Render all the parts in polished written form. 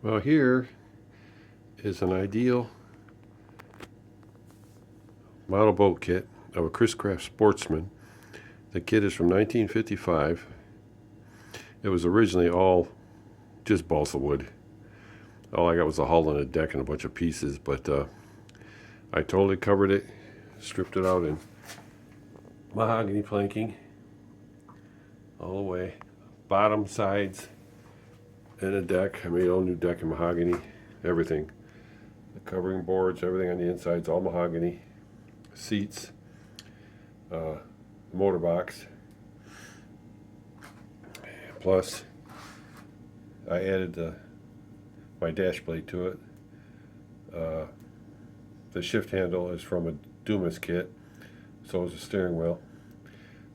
Well, here is an ideal model boat kit of a Chris Craft Sportsman. The kit is from 1955. It was originally all just balsa wood. All I got was a hull and a deck and a bunch of pieces, but I totally covered it, stripped it out in mahogany planking all the way, bottom, sides, and a deck. I made all new deck in mahogany, everything. The covering boards, everything on the inside's all mahogany. Seats, motor box. Plus, I added my dash plate to it. The shift handle is from a DUMAS kit, so is the steering wheel.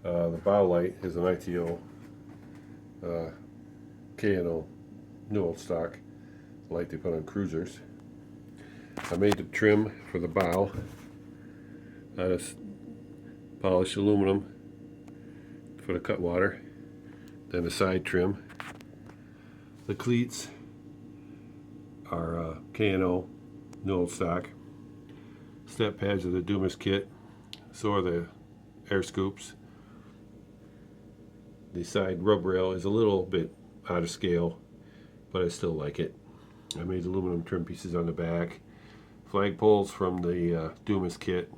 The bow light is an ITO K&O new old stock light they put on cruisers. I made the trim for the bow out of polished aluminum for the cutwater. Then the side trim. The cleats are K&O new old stock. Step pads are the DUMAS kit. So are the air scoops. The side rub rail is a little bit out of scale, but I still like it. I made aluminum trim pieces on the back. Flag poles from the DUMAS kit.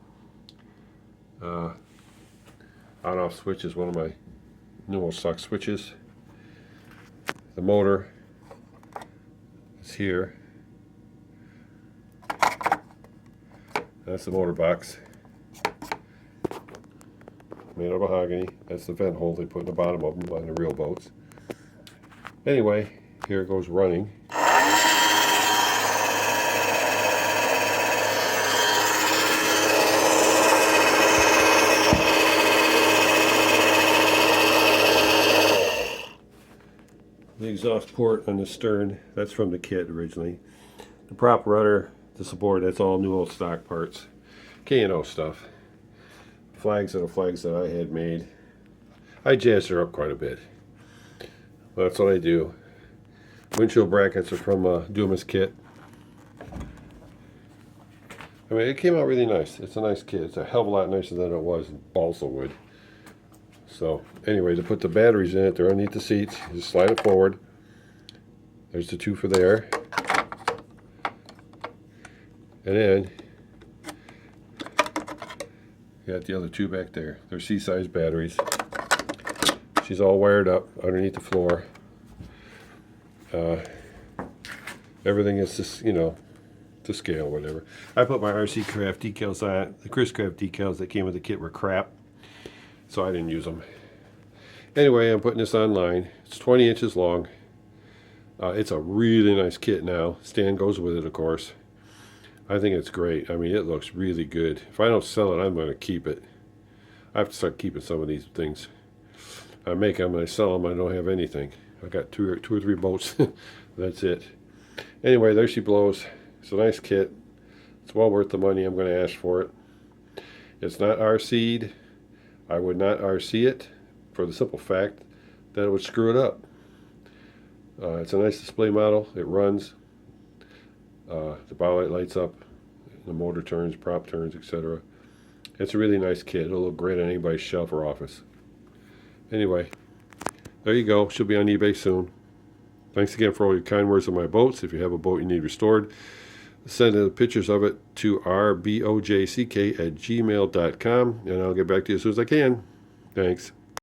On-off switch is one of my new old stock switches. The motor is here. That's the motor box. Made of mahogany. That's the vent hole they put in the bottom of them on the real boats. Anyway, here it goes running. The exhaust port on the stern, that's from the kit originally. The prop rudder, the support, that's all new old stock parts. K&O stuff. Flags are the flags that I had made. I jazzed her up quite a bit. Well, that's what I do. Windshield brackets are from a DUMAS kit. I mean, it came out really nice. It's a nice kit. It's a hell of a lot nicer than it was in balsa wood. So, anyway, to put the batteries in it, they're underneath the seats. You just slide it forward. There's the two for there. And then, you got the other two back there. They're C-size batteries. She's all wired up underneath the floor. Everything is just, you know, to scale, whatever. I put my RC Craft decals on it. The Chris Craft decals that came with the kit were crap, so I didn't use them. Anyway, I'm putting this online. It's 20 inches long. It's a really nice kit now. Stand goes with it, of course. I think it's great. I mean, it looks really good. If I don't sell it, I'm going to keep it. I have to start keeping some of these things. I make them and I sell them. I don't have anything. I got two or three boats. That's it. Anyway, there she blows. It's a nice kit. It's well worth the money I'm going to ask for it. It's not RC'd. I would not RC it for the simple fact that it would screw it up. It's a nice display model. It runs. The bow light lights up. The motor turns, prop turns, etc. It's a really nice kit. It'll look great on anybody's shelf or office. Anyway, there you go. She'll be on eBay soon. Thanks again for all your kind words on my boats. If you have a boat you need restored, send the pictures of it to RBOJCK@gmail.com, and I'll get back to you as soon as I can. Thanks.